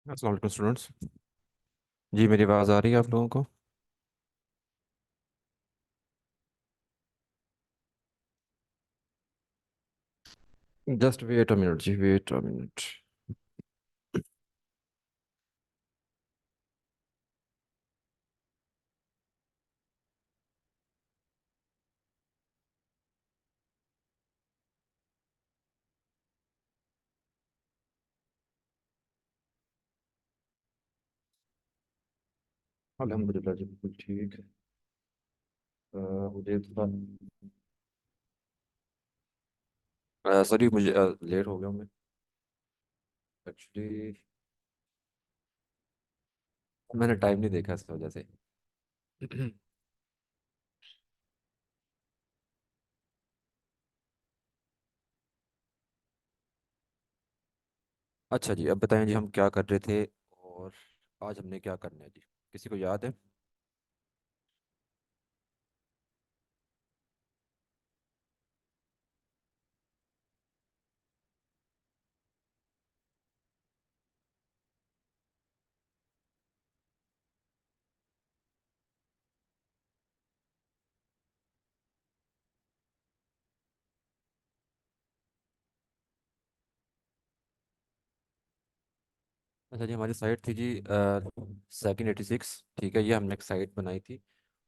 अस्सलाम वालेकुम स्टूडेंट्स। जी मेरी आवाज़ आ रही है आप लोगों को? जस्ट वेट अ मिनट जी, वेट अ मिनट। अल्हम्दुलिल्लाह जी, बिल्कुल ठीक। मुझे थोड़ा सॉरी, मुझे लेट हो गया मैं एक्चुअली। मैंने टाइम नहीं देखा इस वजह से। अच्छा जी, अब बताएं जी हम क्या कर रहे थे और आज हमने क्या करना है जी? किसी को याद है? अच्छा जी, हमारी साइट थी जी 286। ठीक है, ये हमने एक साइट बनाई थी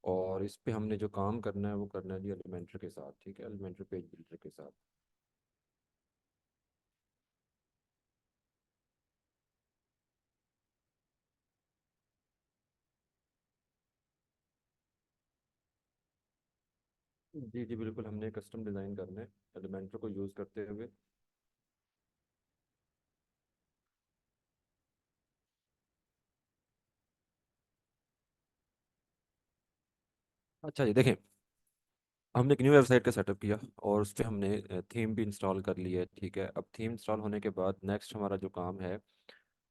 और इस पे हमने जो काम करना है वो करना है जी एलिमेंटर के साथ। ठीक है, एलिमेंटर पेज बिल्डर के साथ। जी जी बिल्कुल, हमने कस्टम डिज़ाइन करना है एलिमेंटर को यूज़ करते हुए। अच्छा जी देखें, हमने एक न्यू वेबसाइट का सेटअप किया और उस पर हमने थीम भी इंस्टॉल कर ली है। ठीक है, अब थीम इंस्टॉल होने के बाद नेक्स्ट हमारा जो काम है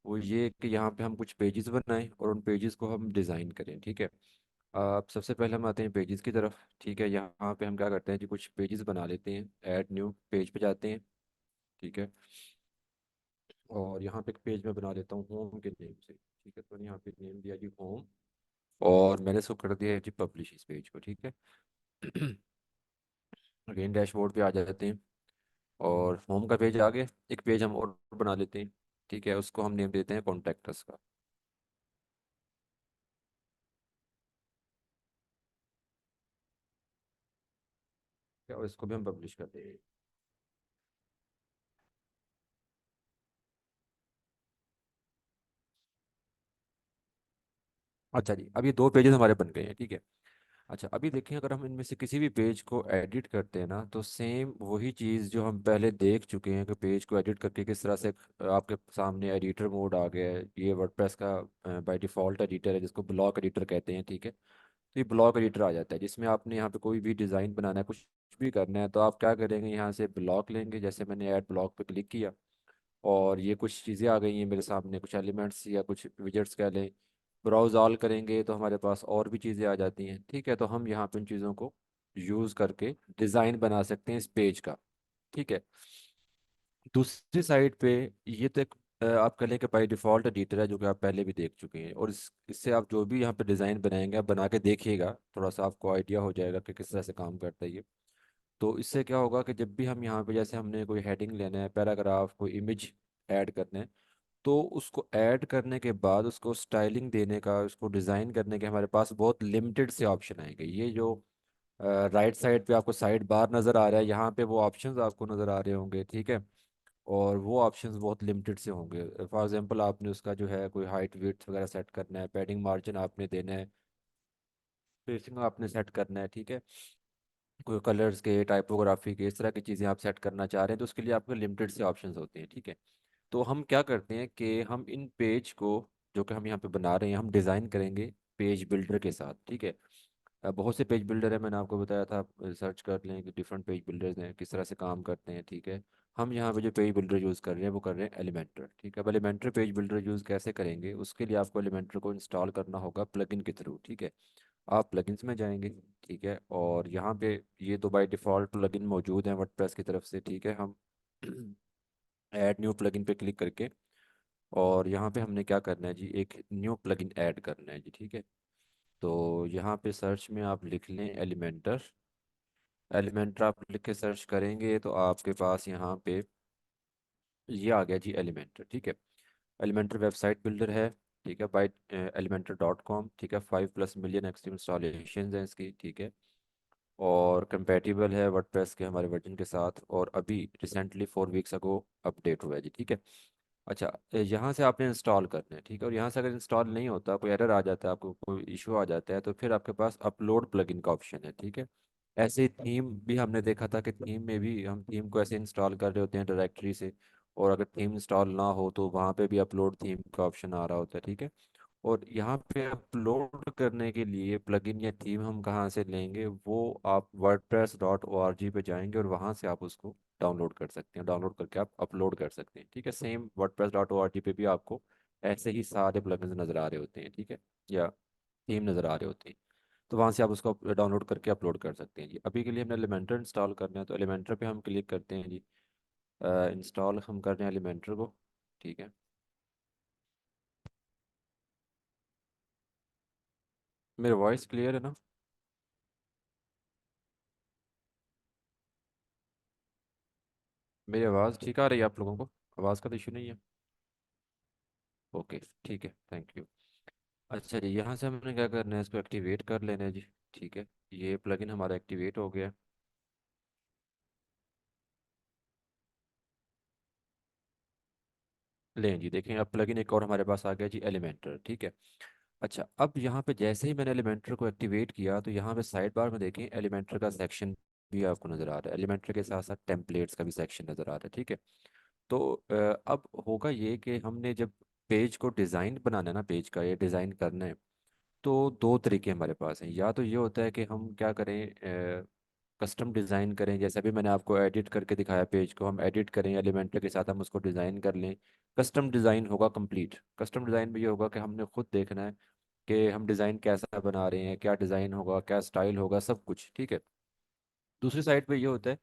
वो ये कि यहाँ पे हम कुछ पेजेस बनाएं और उन पेजेस को हम डिज़ाइन करें। ठीक है, अब सबसे पहले हम आते हैं पेजेस की तरफ। ठीक है, यहाँ पे हम क्या करते हैं कि कुछ पेजेस बना लेते हैं। ऐड न्यू पेज पे जाते हैं। ठीक है, और यहाँ पे एक पेज मैं बना लेता हूँ होम के नेम से। ठीक है, तो यहाँ पे नेम दिया जी होम और मैंने इसको कर दिया है जी पब्लिश इस पेज को। ठीक है। अगेन डैशबोर्ड पे आ जाते हैं और होम का पेज आ गया। एक पेज हम और बना लेते हैं। ठीक है, उसको हम नेम देते हैं कॉन्टैक्टस का। ठीक है, और इसको भी हम पब्लिश कर देंगे। अच्छा जी, अब ये दो पेजेस हमारे बन गए हैं। ठीक है, अच्छा अभी देखें, अगर हम इनमें से किसी भी पेज को एडिट करते हैं ना तो सेम वही चीज़ जो हम पहले देख चुके हैं कि पेज को एडिट करके किस तरह से आपके सामने एडिटर मोड आ गया है। ये वर्डप्रेस का बाय डिफ़ॉल्ट एडिटर है जिसको ब्लॉक एडिटर कहते हैं। ठीक है, तो ये ब्लॉक एडिटर आ जाता है जिसमें आपने यहाँ पे कोई भी डिज़ाइन बनाना है, कुछ भी करना है, तो आप क्या करेंगे, यहाँ से ब्लॉक लेंगे। जैसे मैंने ऐड ब्लॉक पे क्लिक किया और ये कुछ चीज़ें आ गई हैं मेरे सामने, कुछ एलिमेंट्स या कुछ विजेट्स कह लें। ब्राउज ऑल करेंगे तो हमारे पास और भी चीज़ें आ जाती हैं। ठीक है, तो हम यहाँ पे इन चीज़ों को यूज़ करके डिज़ाइन बना सकते हैं इस पेज का। ठीक है, दूसरी साइड पे ये तो एक आप कह लें कि बाई डिफ़ॉल्ट एडिटर है जो कि आप पहले भी देख चुके हैं और इससे आप जो भी यहाँ पे डिज़ाइन बनाएंगे आप बना के देखिएगा, थोड़ा सा आपको आइडिया हो जाएगा कि किस तरह से काम करता है ये। तो इससे क्या होगा कि जब भी हम यहाँ पे, जैसे हमने कोई हेडिंग लेना है, पैराग्राफ, कोई इमेज ऐड करना है, तो उसको ऐड करने के बाद उसको स्टाइलिंग देने का, उसको डिज़ाइन करने के हमारे पास बहुत लिमिटेड से ऑप्शन आएंगे। ये जो राइट साइड पे आपको साइड बार नज़र आ रहा है, यहाँ पे वो ऑप्शंस आपको नज़र आ रहे होंगे। ठीक है, और वो ऑप्शंस बहुत लिमिटेड से होंगे। फॉर एग्जांपल आपने उसका जो है कोई हाइट विड्थ वगैरह सेट करना है, पैडिंग मार्जिन आपने देना है, स्पेसिंग आपने सेट करना है। ठीक है, कोई कलर्स के, टाइपोग्राफी के, इस तरह की चीज़ें आप सेट करना चाह रहे हैं तो उसके लिए आपके लिमिटेड से ऑप्शंस होते हैं। ठीक है, तो हम क्या करते हैं कि हम इन पेज को जो कि हम यहाँ पे बना रहे हैं हम डिज़ाइन करेंगे पेज बिल्डर के साथ। ठीक है, बहुत से पेज बिल्डर है, मैंने आपको बताया था, आप सर्च कर लें कि डिफरेंट पेज बिल्डर्स हैं किस तरह से काम करते हैं। ठीक है, हम यहाँ पे जो पेज बिल्डर यूज़ कर रहे हैं वो कर रहे हैं एलिमेंटर। ठीक है, अब एलिमेंटर पेज बिल्डर यूज़ कैसे करेंगे, उसके लिए आपको एलिमेंटर को इंस्टॉल करना होगा प्लगइन के थ्रू। ठीक है, आप प्लगइन्स में जाएंगे। ठीक है, और यहाँ पे ये तो बाय डिफ़ॉल्ट प्लगइन मौजूद है वर्डप्रेस की तरफ से। ठीक है, हम ऐड न्यू प्लगइन पे क्लिक करके और यहाँ पे हमने क्या करना है जी, एक न्यू प्लगइन ऐड करना है जी, ठीक है। तो यहाँ पे सर्च में आप लिख लें एलिमेंटर। एलिमेंटर आप लिख के सर्च करेंगे तो आपके पास यहाँ पे ये आ गया जी एलिमेंटर, ठीक है। एलिमेंटर वेबसाइट बिल्डर है, ठीक है, बाई elementor.com, ठीक है। 5+ मिलियन एक्टिव इंस्टॉलेशन हैं इसकी, ठीक है। और कंपेटिबल है वर्डप्रेस के हमारे वर्जन के साथ, और अभी रिसेंटली 4 वीक्स अगो अपडेट हुआ है जी, ठीक है। अच्छा, यहाँ से आपने इंस्टॉल करना है, ठीक है। और यहाँ से अगर इंस्टॉल नहीं होता, कोई एरर आ जाता है, आपको कोई इशू आ जाता है, तो फिर आपके पास अपलोड प्लगइन का ऑप्शन है, ठीक है। ऐसे ही थीम भी हमने देखा था कि थीम में भी हम थीम को ऐसे इंस्टॉल कर रहे होते हैं डायरेक्टरी से, और अगर थीम इंस्टॉल ना हो तो वहाँ पे भी अपलोड थीम का ऑप्शन आ रहा होता है, ठीक है। और यहाँ पे अपलोड करने के लिए प्लगइन या थीम हम कहाँ से लेंगे, वो आप wordpress.org पे जाएंगे और वहाँ से आप उसको डाउनलोड कर सकते हैं। डाउनलोड करके आप अपलोड कर सकते हैं, ठीक है। सेम wordpress.org पे भी आपको ऐसे ही सारे प्लगइन्स नज़र आ रहे होते हैं, ठीक है, या थीम नज़र आ रहे होते हैं। तो वहाँ से आप उसको डाउनलोड करके अपलोड कर सकते हैं जी। अभी के लिए हमने एलिमेंटर इंस्टॉल करना है, तो एलिमेंटर पे हम क्लिक करते हैं जी। इंस्टॉल हम कर रहे हैं एलिमेंटर को, ठीक है। मेरा वॉइस क्लियर है ना? मेरी आवाज़ ठीक आ रही है आप लोगों को? आवाज़ का तो इशू नहीं है? ओके, ठीक है, थैंक यू। अच्छा जी, यहाँ से हमने क्या करना है, इसको एक्टिवेट कर लेना है जी, ठीक है। ये प्लगइन हमारा एक्टिवेट हो गया। लें जी, देखें अब प्लगइन एक और हमारे पास आ गया जी, एलिमेंटर, ठीक है। अच्छा, अब यहाँ पे जैसे ही मैंने एलिमेंटर को एक्टिवेट किया, तो यहाँ पे साइड बार में देखें एलिमेंटर का सेक्शन भी आपको नज़र आ रहा है। एलिमेंटर के साथ साथ टेम्पलेट्स का भी सेक्शन नज़र आ रहा है, ठीक है। तो अब होगा ये कि हमने जब पेज को डिज़ाइन बनाना है ना, पेज का ये डिज़ाइन करना है, तो दो तरीके हमारे पास हैं। या तो ये होता है कि हम क्या करें, कस्टम डिज़ाइन करें, जैसे अभी मैंने आपको एडिट करके दिखाया, पेज को हम एडिट करें एलिमेंटर के साथ, हम उसको डिज़ाइन कर लें। कस्टम डिज़ाइन होगा कंप्लीट। कस्टम डिज़ाइन में ये होगा कि हमने खुद देखना है कि हम डिज़ाइन कैसा बना रहे हैं, क्या डिज़ाइन होगा, क्या स्टाइल होगा, सब कुछ, ठीक है। दूसरी साइड पे ये होता है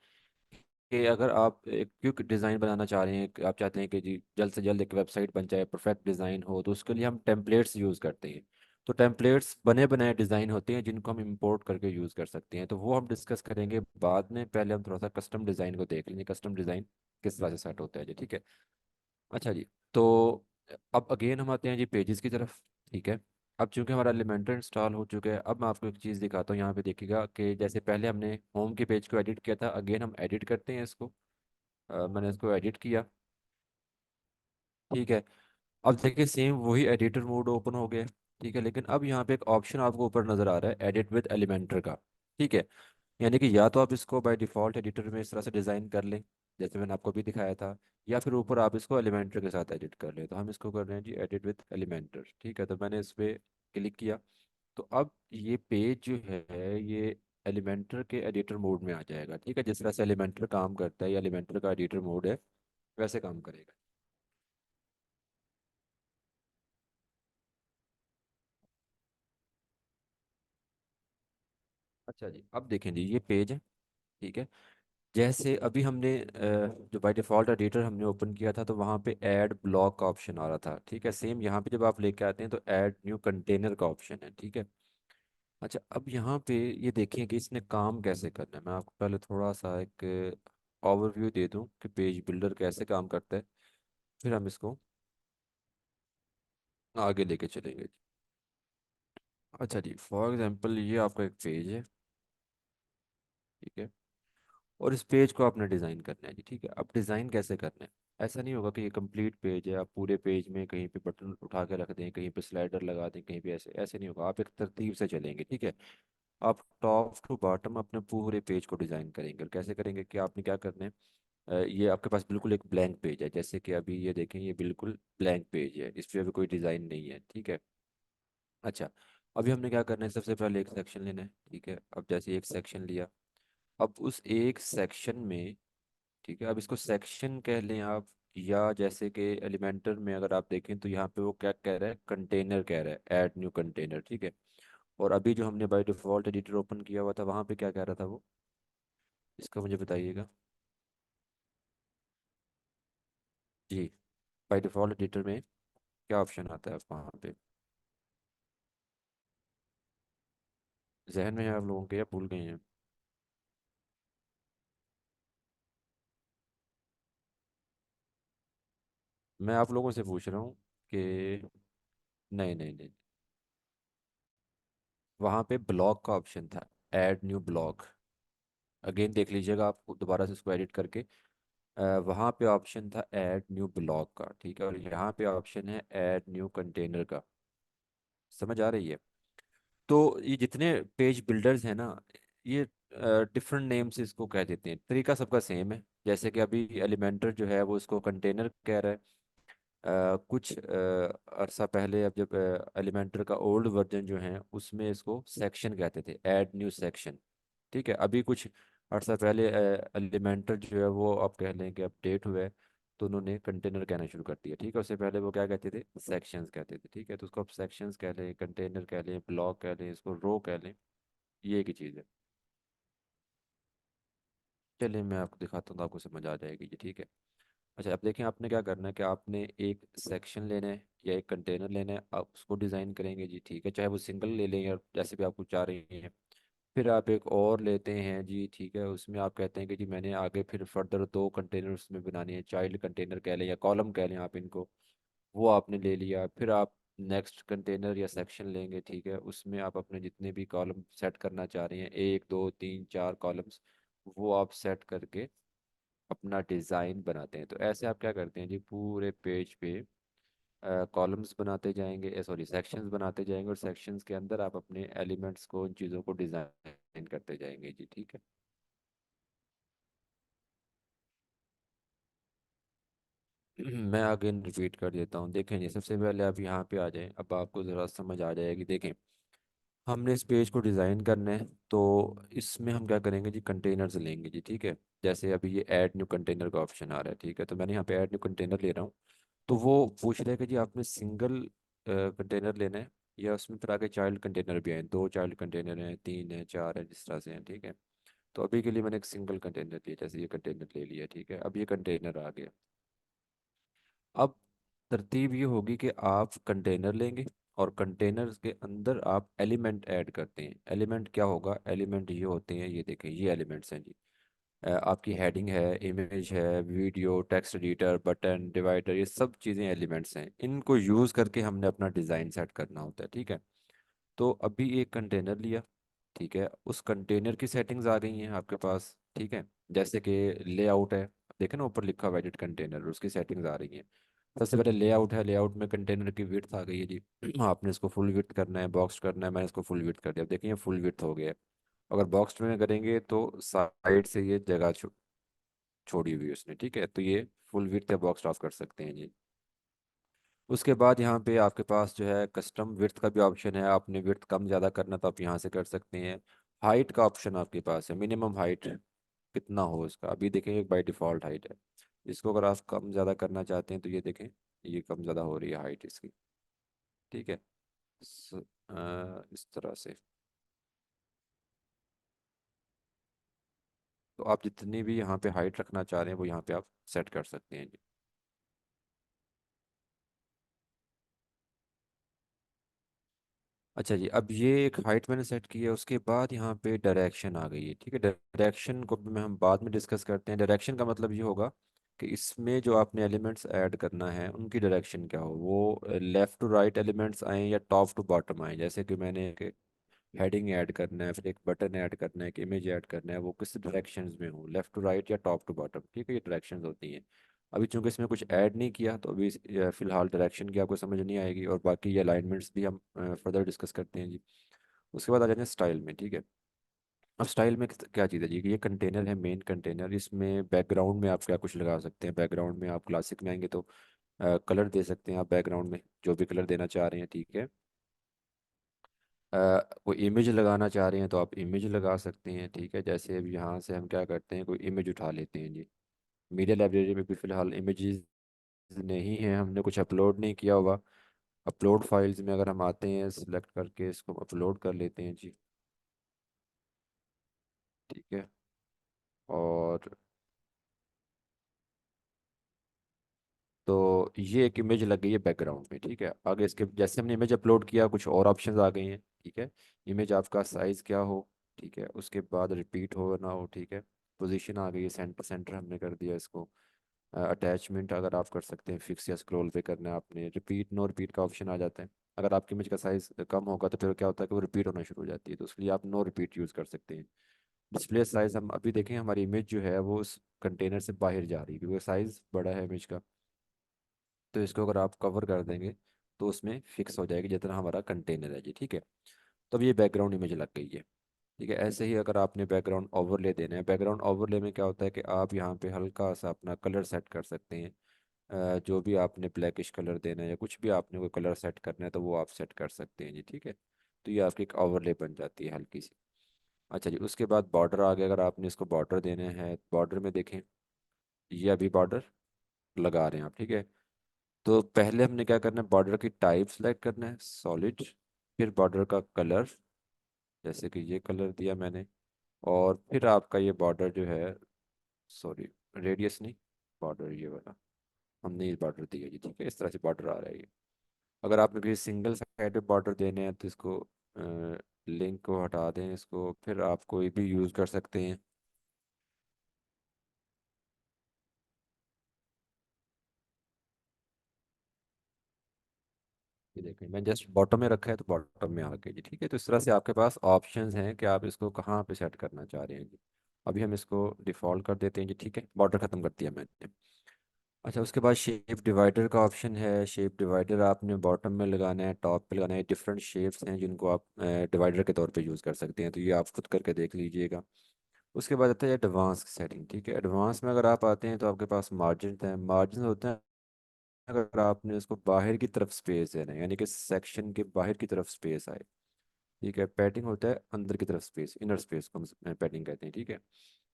कि अगर आप एक क्विक डिज़ाइन बनाना चाह रहे हैं, कि आप चाहते हैं कि जी जल्द से जल्द एक वेबसाइट बन जाए, परफेक्ट डिज़ाइन हो, तो उसके लिए हम टेम्पलेट्स यूज़ करते हैं। तो टेम्पलेट्स बने बनाए डिज़ाइन होते हैं जिनको हम इंपोर्ट करके यूज़ कर सकते हैं, तो वो हम डिस्कस करेंगे बाद में। पहले हम थोड़ा सा कस्टम डिज़ाइन को देख लेंगे, कस्टम डिज़ाइन किस तरह से सेट होता है जी, ठीक है। अच्छा जी, तो अब अगेन हम आते हैं जी पेजेस की तरफ, ठीक है। अब चूंकि हमारा एलिमेंटर इंस्टॉल हो चुका है, अब मैं आपको एक चीज़ दिखाता हूँ। यहाँ पे देखिएगा कि जैसे पहले हमने होम के पेज को एडिट किया था, अगेन हम एडिट करते हैं इसको। मैंने इसको एडिट किया, ठीक है। अब देखिए सेम वही एडिटर मोड ओपन हो गया, ठीक है। लेकिन अब यहाँ पे एक ऑप्शन आपको ऊपर नज़र आ रहा है, एडिट विद एलिमेंटर का, ठीक है। यानी कि या तो आप इसको बाय डिफ़ॉल्ट एडिटर में इस तरह से डिज़ाइन कर लें, जैसे मैंने आपको भी दिखाया था, या फिर ऊपर आप इसको एलिमेंटर के साथ एडिट कर लें। तो हम इसको कर रहे हैं जी एडिट विद एलिमेंटर, ठीक है। तो मैंने इस पर क्लिक किया, तो अब ये पेज जो है ये एलिमेंटर के एडिटर मोड में आ जाएगा, ठीक है। जिस तरह से एलिमेंटर काम करता है या एलिमेंटर का एडिटर मोड है, वैसे काम करेगा। अच्छा जी, अब देखें जी ये पेज है, ठीक है। जैसे अभी हमने जो बाय डिफ़ॉल्ट एडिटर हमने ओपन किया था, तो वहाँ पे ऐड ब्लॉक का ऑप्शन आ रहा था, ठीक है। सेम यहाँ पे जब आप लेके आते हैं तो ऐड न्यू कंटेनर का ऑप्शन है, ठीक है। अच्छा, अब यहाँ पे ये देखें कि इसने काम कैसे करना है। मैं आपको पहले थोड़ा सा एक ओवरव्यू दे दूँ कि पेज बिल्डर कैसे काम करता है, फिर हम इसको आगे लेके चलेंगे। अच्छा जी, फॉर एग्जांपल ये आपका एक पेज है, ठीक है। और इस पेज को आपने डिज़ाइन करना है जी, ठीक है। अब डिज़ाइन कैसे करना है, ऐसा नहीं होगा कि ये कंप्लीट पेज है, आप पूरे पेज में कहीं पे बटन उठा के रख दें, कहीं पे स्लाइडर लगा दें, कहीं पे, ऐसे ऐसे नहीं होगा। आप एक तरतीब से चलेंगे, ठीक है। आप टॉप टू बॉटम अपने पूरे पेज को डिज़ाइन करेंगे। और कैसे करेंगे कि आपने क्या करना है, ये आपके पास बिल्कुल एक ब्लैंक पेज है, जैसे कि अभी ये देखें, ये बिल्कुल ब्लैंक पेज है, इस पर अभी कोई डिज़ाइन नहीं है, ठीक है। अच्छा, अभी हमने क्या करना है, सबसे पहले एक सेक्शन लेना है, ठीक है। अब जैसे एक सेक्शन लिया, अब उस एक सेक्शन में, ठीक है, अब इसको सेक्शन कह लें आप, या जैसे कि एलिमेंटर में अगर आप देखें तो यहाँ पे वो क्या कह रहा है, कंटेनर कह रहा है, ऐड न्यू कंटेनर, ठीक है। और अभी जो हमने बाय डिफ़ॉल्ट एडिटर ओपन किया हुआ था, वहाँ पे क्या कह रहा था वो, इसका मुझे बताइएगा जी। बाय डिफ़ॉल्ट एडिटर में क्या ऑप्शन आता है वहाँ पे? जहन में है आप लोगों के या भूल गए हैं? मैं आप लोगों से पूछ रहा हूँ कि नहीं नहीं नहीं, वहाँ पे ब्लॉग का ऑप्शन था, ऐड न्यू ब्लॉग। अगेन देख लीजिएगा आप दोबारा से इसको एडिट करके। वहाँ पे ऑप्शन था ऐड न्यू ब्लॉग का, ठीक है, और यहाँ पे ऑप्शन है ऐड न्यू कंटेनर का। समझ आ रही है? तो ये जितने पेज बिल्डर्स हैं ना, ये डिफरेंट नेम से इसको कह देते हैं, तरीका सबका सेम है। जैसे कि अभी एलिमेंटर जो है वो इसको कंटेनर कह रहा है। कुछ अरसा पहले, अब जब एलिमेंटर का ओल्ड वर्जन जो है उसमें इसको सेक्शन कहते थे, ऐड न्यू सेक्शन। ठीक है, अभी कुछ अर्सा पहले एलिमेंटर जो है वो आप कह लें कि अपडेट हुआ है, तो उन्होंने कंटेनर कहना शुरू कर दिया। ठीक है, उससे पहले वो क्या कहते थे, सेक्शंस कहते थे। ठीक है, तो उसको आप सेक्शंस कह लें, कंटेनर कह लें, ब्लॉक कह लें, इसको रो कह लें, ये एक ही चीज़ है। चलिए मैं आपको दिखाता हूँ तो आपको समझ आ जाएगी जी। ठीक है, अच्छा अब देखें, आपने क्या करना है कि आपने एक सेक्शन लेना है या एक कंटेनर लेना है, आप उसको डिज़ाइन करेंगे जी। ठीक है, चाहे वो सिंगल ले लें या जैसे भी आपको चाह रही हैं। फिर आप एक और लेते हैं जी। ठीक है, उसमें आप कहते हैं कि जी मैंने आगे फिर फर्दर दो कंटेनर उसमें बनाने हैं, चाइल्ड कंटेनर कह लें या कॉलम कह लें आप इनको। वो आपने ले लिया, फिर आप नेक्स्ट कंटेनर या सेक्शन लेंगे। ठीक है, उसमें आप अपने जितने भी कॉलम सेट करना चाह रहे हैं, एक दो तीन चार कॉलम्स, वो आप सेट करके अपना डिज़ाइन बनाते हैं। तो ऐसे आप क्या करते हैं जी, पूरे पेज पे कॉलम्स बनाते जाएंगे, सॉरी सेक्शंस बनाते जाएंगे, और सेक्शंस के अंदर आप अपने एलिमेंट्स को, उन चीज़ों को डिज़ाइन करते जाएंगे जी। ठीक है। मैं अगेन रिपीट कर देता हूँ, देखें जी, सबसे पहले आप यहाँ पे आ जाएं, अब आपको ज़रा समझ आ जाएगी। देखें, हमने इस पेज को डिज़ाइन करना है, तो इसमें हम क्या करेंगे जी, कंटेनर्स लेंगे जी। ठीक है, जैसे अभी ये ऐड न्यू कंटेनर का ऑप्शन आ रहा है। ठीक है, तो मैंने यहाँ पे ऐड न्यू कंटेनर ले रहा हूँ। तो वो पूछ रहा है कि जी आपने सिंगल कंटेनर लेना है या उसमें तरह के चाइल्ड कंटेनर भी हैं, दो चाइल्ड कंटेनर हैं, तीन हैं, चार हैं, जिस तरह से हैं। ठीक है, तो अभी के लिए मैंने एक सिंगल कंटेनर लिया, जैसे ये कंटेनर ले लिया। ठीक है, अब ये कंटेनर आ गया। अब तरतीब ये होगी कि आप कंटेनर लेंगे और कंटेनर के अंदर आप एलिमेंट ऐड करते हैं। एलिमेंट क्या होगा, एलिमेंट ये होते हैं, ये देखें ये एलिमेंट्स हैं जी। आपकी हेडिंग है, इमेज है, video, text editor, button, divider, ये सब चीज़ें एलिमेंट्स हैं। इनको यूज़ करके हमने अपना डिज़ाइन सेट करना होता है। ठीक है, तो अभी एक कंटेनर लिया। ठीक है, उस कंटेनर की सेटिंग्स आ गई हैं आपके पास। ठीक है, जैसे कि लेआउट है, देखें ना ऊपर लिखा हुआ एडिट कंटेनर, उसकी सेटिंग्स आ रही हैं। सबसे पहले लेआउट है, लेआउट में कंटेनर की विड्थ आ गई है जी। आपने इसको फुल विड्थ करना है, बॉक्स करना है, मैंने इसको फुल विड्थ कर दिया। अब देखिए फुल विड्थ हो गया। अगर बॉक्स में करेंगे तो साइड से ये जगह छोड़ी हुई है उसने। ठीक है, तो ये फुल विड्थ या बॉक्स ऑफ कर सकते हैं जी। उसके बाद यहाँ पे आपके पास जो है कस्टम विड्थ का भी ऑप्शन है, आपने विड्थ कम ज़्यादा करना तो आप यहाँ से कर सकते हैं। हाइट का ऑप्शन आपके पास है, मिनिमम हाइट कितना हो इसका, अभी देखें एक बाई डिफ़ॉल्ट हाइट है। इसको अगर आप कम ज़्यादा करना चाहते हैं तो ये देखें, ये कम ज़्यादा हो रही है हाइट इसकी। ठीक है, इस तरह से। तो आप जितनी भी यहाँ पे हाइट रखना चाह रहे हैं वो यहाँ पे आप सेट कर सकते हैं जी। अच्छा जी, अब ये एक हाइट मैंने सेट की है, उसके बाद यहाँ पे डायरेक्शन आ गई है। ठीक है, डायरेक्शन को भी मैं हम बाद में डिस्कस करते हैं। डायरेक्शन का मतलब ये होगा कि इसमें जो आपने एलिमेंट्स ऐड करना है उनकी डायरेक्शन क्या हो, वो लेफ़्ट टू राइट एलिमेंट्स आए या टॉप टू बॉटम आए। जैसे कि मैंने एक हेडिंग ऐड करना है, फिर एक बटन ऐड करना है, एक इमेज ऐड करना है, वो किस डायरेक्शंस में हो, लेफ़्ट टू राइट या टॉप टू बॉटम। ठीक है, ये डायरेक्शंस होती हैं। अभी चूंकि इसमें कुछ ऐड नहीं किया तो अभी फिलहाल डायरेक्शन की आपको समझ नहीं आएगी, और बाकी ये अलाइनमेंट्स भी हम फर्दर डिस्कस करते हैं जी। उसके बाद आ जाते हैं स्टाइल में। ठीक है, अब स्टाइल में क्या चीज़ है जी, कि ये कंटेनर है, मेन कंटेनर, इसमें बैकग्राउंड में आप क्या कुछ लगा सकते हैं। बैकग्राउंड में आप क्लासिक में आएंगे तो कलर दे सकते हैं आप बैकग्राउंड में, जो भी कलर देना चाह रहे हैं। ठीक है, कोई इमेज लगाना चाह रहे हैं तो आप इमेज लगा सकते हैं। ठीक है, जैसे अब यहाँ से हम क्या करते हैं, कोई इमेज उठा लेते हैं जी। मीडिया लाइब्रेरी में भी फ़िलहाल इमेजेस नहीं है, हमने कुछ अपलोड नहीं किया हुआ। अपलोड फाइल्स में अगर हम आते हैं, सिलेक्ट करके इसको अपलोड कर लेते हैं जी। ठीक है, और तो ये एक इमेज लग गई है बैकग्राउंड में, ठीक है। आगे इसके जैसे हमने इमेज अपलोड किया, कुछ और ऑप्शंस आ गई हैं, ठीक है। इमेज आपका साइज़ क्या हो, ठीक है, उसके बाद रिपीट हो ना हो, ठीक है। पोजीशन आ गई है, सेंटर सेंटर हमने कर दिया इसको। अटैचमेंट अगर आप कर सकते हैं फिक्स या स्क्रॉल पे करना है आपने, रिपीट नो रिपीट का ऑप्शन आ जाता है। अगर आपकी इमेज का साइज़ कम होगा तो फिर क्या होता है कि वो रिपीट होना शुरू हो जाती है, तो इसलिए आप नो रिपीट यूज़ कर सकते हैं। डिस्प्ले साइज़ हम अभी देखें, हमारी इमेज जो है वो उस कंटेनर से बाहर जा रही है क्योंकि साइज़ बड़ा है इमेज का। तो इसको अगर आप कवर कर देंगे तो उसमें फिक्स हो जाएगी जितना हमारा कंटेनर है जी, ठीक है। तो अब ये बैकग्राउंड इमेज लग गई है, ठीक है। ऐसे ही अगर आपने बैकग्राउंड ओवरले देना है, बैकग्राउंड ओवरले में क्या होता है कि आप यहाँ पे हल्का सा अपना कलर सेट कर सकते हैं। जो भी आपने ब्लैकिश कलर देना है या कुछ भी आपने कोई कलर सेट करना है तो वो आप सेट कर सकते हैं जी, ठीक है। तो ये आपकी एक ओवरले बन जाती है हल्की सी। अच्छा जी, उसके बाद बॉर्डर आ गया। अगर आपने इसको बॉर्डर देने हैं, बॉर्डर में देखें, ये अभी बॉर्डर लगा रहे हैं आप, ठीक है। तो पहले हमने क्या करना है, बॉर्डर की टाइप सेलेक्ट करना है, सॉलिड। फिर बॉर्डर का कलर, जैसे कि ये कलर दिया मैंने। और फिर आपका ये बॉर्डर जो है, सॉरी, रेडियस नहीं, बॉर्डर ये वाला हमने ये बॉर्डर दिया जी, ठीक है। इस तरह से बॉर्डर आ रहा है ये। अगर आपने किसी सिंगल साइड पे बॉर्डर देने हैं तो इसको लिंक को हटा दें, इसको फिर आप कोई भी यूज़ कर सकते हैं। ये देखें, मैं जस्ट बॉटम में रखा है तो बॉटम में आ गया जी, ठीक है। तो इस तरह से आपके पास ऑप्शंस हैं कि आप इसको कहाँ पे सेट करना चाह रहे हैं जी। अभी हम इसको डिफ़ॉल्ट कर देते हैं जी, ठीक है। बॉर्डर ख़त्म कर दिया मैंने। अच्छा, उसके बाद शेप डिवाइडर का ऑप्शन है। शेप डिवाइडर आपने बॉटम में लगाना है, टॉप पे लगाना है। डिफरेंट शेप्स हैं जिनको आप डिवाइडर के तौर पे यूज़ कर सकते हैं, तो ये आप खुद करके देख लीजिएगा। उसके बाद आता है एडवांस सेटिंग, ठीक है। एडवांस में अगर आप आते हैं तो आपके पास मार्जिन है। मार्जिन होते हैं अगर आपने उसको बाहर की तरफ स्पेस देना है, यानी कि सेक्शन के बाहर की तरफ स्पेस आए, ठीक है। पैडिंग होता है अंदर की तरफ स्पेस, इनर स्पेस को हम पैडिंग कहते हैं, ठीक है।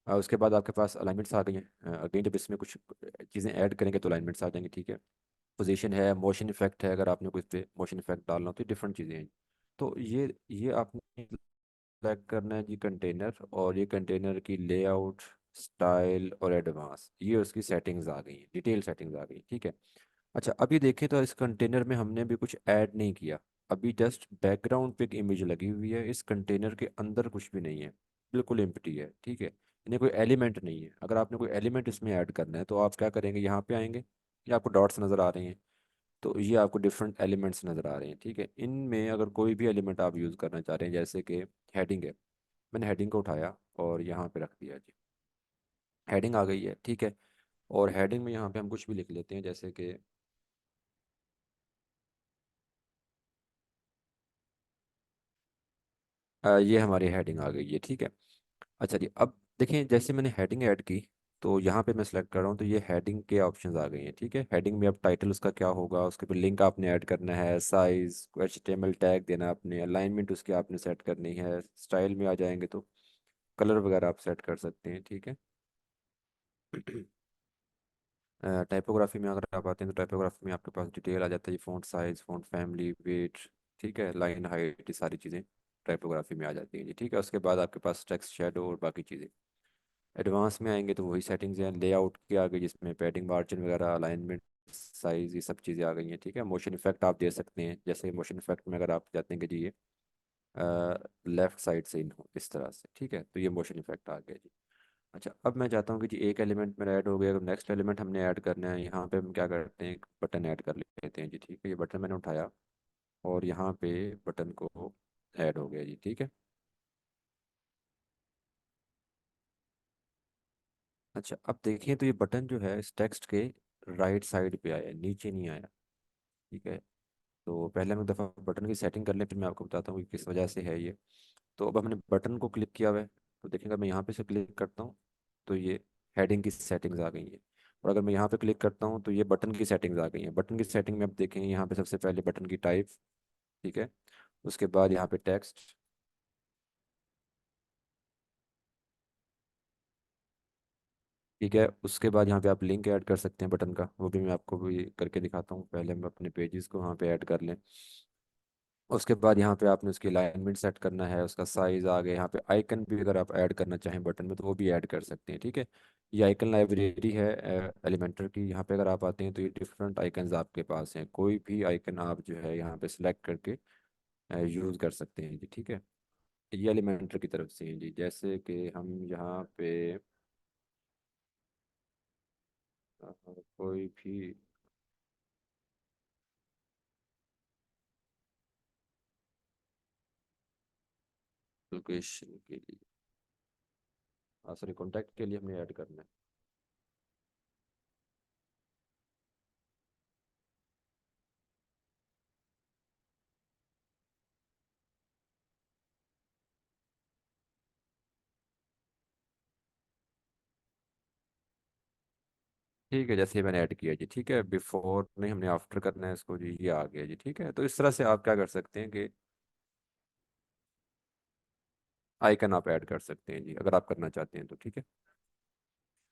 उसके बाद आपके पास अलाइनमेंट्स आ गई हैं। अगेन जब इसमें कुछ चीज़ें ऐड करेंगे तो अलाइनमेंट्स आ जाएंगे, ठीक है। पोजीशन है, मोशन इफेक्ट है, अगर आपने कुछ पे मोशन इफेक्ट डालना हो तो डिफरेंट चीज़ें हैं। तो ये आपने सेलेक्ट करना है जी कंटेनर, और ये कंटेनर की लेआउट, स्टाइल और एडवांस, ये उसकी सेटिंग्स आ गई हैं, डिटेल सेटिंग्स आ गई, ठीक है। अच्छा, अभी देखें तो इस कंटेनर में हमने भी कुछ ऐड नहीं किया। अभी जस्ट बैकग्राउंड पे एक इमेज लगी हुई है, इस कंटेनर के अंदर कुछ भी नहीं है, बिल्कुल एम्प्टी है, ठीक है। इन्हें कोई एलिमेंट नहीं है। अगर आपने कोई एलिमेंट इसमें ऐड करना है तो आप क्या करेंगे, यहाँ पे आएंगे, ये आपको डॉट्स नज़र आ रहे हैं, तो ये आपको डिफरेंट एलिमेंट्स नज़र आ रहे हैं, ठीक है। इनमें अगर कोई भी एलिमेंट आप यूज़ करना चाह रहे हैं, जैसे कि हेडिंग है, मैंने हेडिंग को उठाया और यहाँ पे रख दिया जी, हेडिंग आ गई है, ठीक है। और हेडिंग में यहाँ पे हम कुछ भी लिख लेते हैं, जैसे कि ये हमारी हेडिंग आ गई है, ठीक है। अच्छा जी, अब देखें, जैसे मैंने हेडिंग ऐड की तो यहाँ पे मैं सेलेक्ट कर रहा हूँ तो ये हेडिंग के ऑप्शंस आ गए हैं, ठीक है। हेडिंग में अब टाइटल उसका क्या होगा, उसके ऊपर लिंक आपने ऐड करना है, साइज, एचटीएमएल टैग देना है आपने, अलाइनमेंट उसकी आपने सेट करनी है। स्टाइल में आ जाएंगे तो कलर वगैरह आप सेट कर सकते हैं, ठीक है। टाइपोग्राफी में अगर आप आते हैं तो टाइपोग्राफी में आपके पास डिटेल आ जाता है, font size, font family, weight, ठीक है, लाइन हाइट, ये सारी चीज़ें टाइपोग्राफी में आ जाती हैं जी, ठीक है। उसके बाद आपके पास टेक्स्ट, शेडो और बाकी चीज़ें। एडवांस में आएंगे तो वही सेटिंग्स हैं, लेआउट के आ गई जिसमें पैडिंग, मार्जिन वगैरह, अलाइनमेंट, साइज, ये सब चीज़ें आ गई हैं, ठीक है। मोशन इफेक्ट आप दे सकते हैं, जैसे मोशन इफेक्ट में अगर आप चाहते हैं कि जी ये लेफ्ट साइड से इन हो इस तरह से, ठीक है, तो ये मोशन इफेक्ट आ गया जी। अच्छा, अब मैं चाहता हूँ कि जी एक एलिमेंट मेरा ऐड हो गया, नेक्स्ट एलिमेंट हमने ऐड करना है। यहाँ पे हम क्या करते हैं, एक बटन ऐड कर लेते हैं जी, ठीक है। ये बटन मैंने उठाया और यहाँ पे बटन को ऐड हो गया जी, ठीक है। अच्छा, अब देखिए तो ये बटन जो है इस टेक्स्ट के राइट साइड पे आया है, नीचे नहीं आया, ठीक है। तो पहले हम एक दफ़ा बटन की सेटिंग कर लें, फिर मैं आपको बताता हूँ कि किस वजह से है ये। तो अब हमने बटन को क्लिक किया हुआ है, तो देखिएगा मैं यहाँ पे से क्लिक करता हूँ तो ये हेडिंग की सेटिंग्स आ गई हैं। और अगर मैं यहाँ पे क्लिक करता हूँ तो ये बटन की सेटिंग्स आ गई हैं। बटन की सेटिंग में अब देखेंगे यहाँ पे सबसे पहले बटन की टाइप, ठीक है। उसके बाद यहाँ पे टेक्स्ट, ठीक है। उसके बाद यहाँ पे आप लिंक ऐड कर सकते हैं बटन का, वो भी मैं आपको भी करके दिखाता हूँ। पहले हम अपने पेजेस को वहाँ पे ऐड कर लें। उसके बाद यहाँ पे आपने उसकी अलाइनमेंट सेट करना है, उसका साइज आ गया। यहाँ पे आइकन भी अगर आप ऐड करना चाहें बटन में तो वो भी ऐड कर सकते हैं, ठीक है। ये आइकन लाइब्रेरी है एलिमेंटर की। यहाँ पे अगर आप आते हैं तो ये डिफरेंट आइकन्स आपके पास हैं, कोई भी आइकन आप जो है यहाँ पे सिलेक्ट करके यूज़ कर सकते हैं जी, ठीक है। ये एलिमेंटर की तरफ से है जी। जैसे कि हम यहाँ पे कोई भी लोकेशन के लिए, सॉरी, कॉन्टैक्ट के लिए हमें ऐड करना है। ठीक है, जैसे ही मैंने ऐड किया जी, ठीक है। बिफोर नहीं, हमने आफ्टर करना है इसको जी। ये आ गया जी, ठीक है। तो इस तरह से आप क्या कर सकते हैं कि आइकन आप ऐड कर सकते हैं जी, अगर आप करना चाहते हैं तो, ठीक है।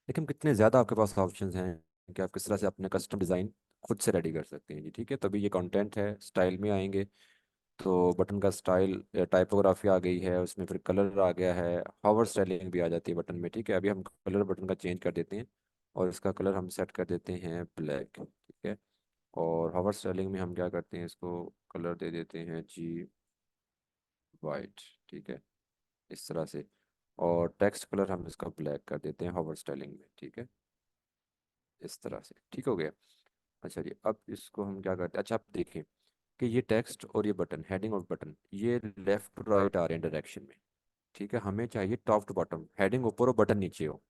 लेकिन कितने ज़्यादा आपके पास ऑप्शंस हैं कि आप किस तरह से अपने कस्टम डिज़ाइन खुद से रेडी कर सकते हैं जी, ठीक है। तभी ये कंटेंट है, स्टाइल में आएंगे तो बटन का स्टाइल, टाइपोग्राफी आ गई है उसमें, फिर कलर आ गया है, हावर स्टाइलिंग भी आ जाती है बटन में, ठीक है। अभी हम कलर बटन का चेंज कर देते हैं और इसका कलर हम सेट कर देते हैं ब्लैक, ठीक है। और हावर स्टाइलिंग में हम क्या करते हैं, इसको कलर दे देते हैं जी वाइट, ठीक है, इस तरह से। और टेक्स्ट कलर हम इसका ब्लैक कर देते हैं हावर स्टाइलिंग में, ठीक है, इस तरह से, ठीक हो गया। अच्छा जी, अब इसको हम क्या करते हैं, अच्छा आप देखें कि ये टेक्स्ट और ये बटन, हेडिंग और बटन, ये लेफ्ट टू राइट आ रहे हैं डायरेक्शन में, ठीक है। हमें चाहिए टॉप टू बॉटम, हेडिंग ऊपर और बटन नीचे हो।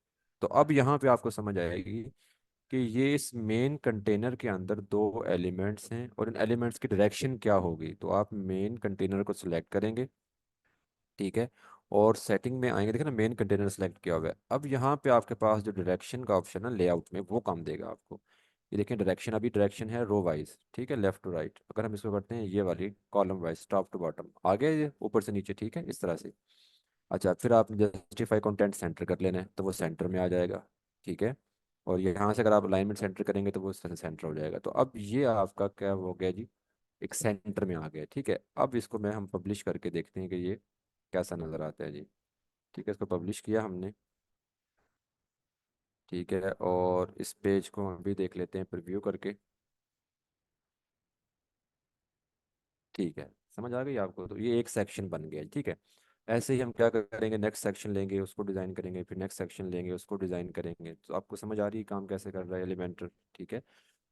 तो अब यहाँ पे आपको समझ आएगी कि ये इस मेन कंटेनर के अंदर दो एलिमेंट्स हैं और इन एलिमेंट्स की डायरेक्शन क्या होगी। तो आप मेन कंटेनर को सिलेक्ट करेंगे, ठीक है। और सेटिंग में आएंगे, देखिए ना मेन कंटेनर सेलेक्ट किया हुआ है। अब यहाँ पे आपके पास जो डायरेक्शन का ऑप्शन है लेआउट में, वो काम देगा आपको। ये देखिए डायरेक्शन, अभी डायरेक्शन है रो वाइज, ठीक है, लेफ्ट टू राइट। अगर हम इसको करते हैं ये वाली column wise, top to bottom आगे ये ऊपर से नीचे, ठीक है, इस तरह से। अच्छा, फिर आपने जस्टिफाई कंटेंट सेंटर कर लेना है तो वो सेंटर में आ जाएगा, ठीक है। और यहाँ से अगर आप अलाइनमेंट सेंटर करेंगे तो वो इस तरह से सेंटर हो जाएगा। तो अब ये आपका क्या हो गया जी, एक सेंटर में आ गया, ठीक है। अब इसको मैं हम पब्लिश करके देखते हैं कि ये कैसा नज़र आता है जी, ठीक है। इसको पब्लिश किया हमने, ठीक है। और इस पेज को हम भी देख लेते हैं प्रीव्यू करके, ठीक है। समझ आ गई आपको, तो ये एक सेक्शन बन गया, ठीक है। ऐसे ही हम क्या करेंगे, नेक्स्ट सेक्शन लेंगे उसको डिज़ाइन करेंगे, फिर नेक्स्ट सेक्शन लेंगे उसको डिज़ाइन करेंगे। तो आपको समझ आ रही है काम कैसे कर रहा है एलिमेंटर, ठीक है।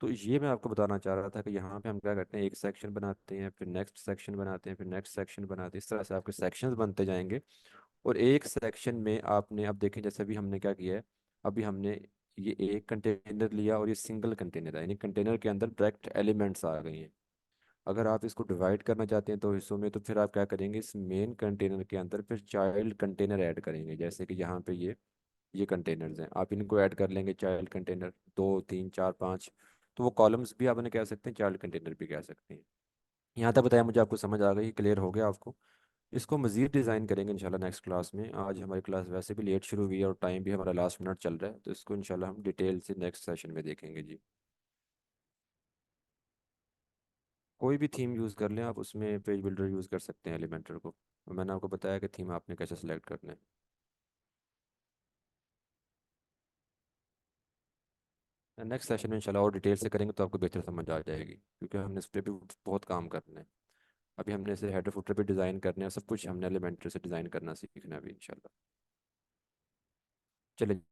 तो ये मैं आपको बताना चाह रहा था कि यहाँ पे हम क्या करते हैं, एक सेक्शन बनाते हैं, फिर नेक्स्ट सेक्शन बनाते हैं, फिर नेक्स्ट सेक्शन बनाते हैं, इस तरह से आपके सेक्शंस बनते जाएंगे। और एक सेक्शन में आपने, अब देखें जैसे अभी हमने क्या किया है, अभी हमने ये एक कंटेनर लिया और ये सिंगल कंटेनर है, यानी कंटेनर के अंदर डायरेक्ट एलिमेंट्स आ गए हैं। अगर आप इसको डिवाइड करना चाहते हैं तो हिस्सों में, तो फिर आप क्या करेंगे, इस मेन कंटेनर के अंदर फिर चाइल्ड कंटेनर ऐड करेंगे। जैसे कि यहाँ पे ये कंटेनर्स हैं, आप इनको ऐड कर लेंगे चाइल्ड कंटेनर, 2 3 4 5। तो वो कॉलम्स भी आपने कह सकते हैं, चाइल्ड कंटेनर भी कह सकते हैं। यहाँ तक बताया मुझे, आपको समझ आ गई, क्लियर हो गया आपको। इसको मज़ीद डिज़ाइन करेंगे इंशाल्लाह नेक्स्ट क्लास में। आज हमारी क्लास वैसे भी लेट शुरू हुई है और टाइम भी हमारा लास्ट मिनट चल रहा है, तो इसको इंशाल्लाह हम डिटेल से नेक्स्ट सेशन में देखेंगे जी। कोई भी थीम यूज़ कर लें आप, उसमें पेज बिल्डर यूज़ कर सकते हैं एलिमेंटर को। और मैंने आपको बताया कि थीम आपने कैसे सेलेक्ट करना है। नेक्स्ट सेशन में इंशाल्लाह और डिटेल से करेंगे तो आपको बेहतर समझ आ जाएगी, क्योंकि हमने इस पर भी बहुत काम करना है। अभी हमने इसे हेडर फुटर पे डिज़ाइन करने हैं, सब कुछ हमने एलिमेंटर से डिज़ाइन करना सीखना है अभी इंशाल्लाह। चलिए।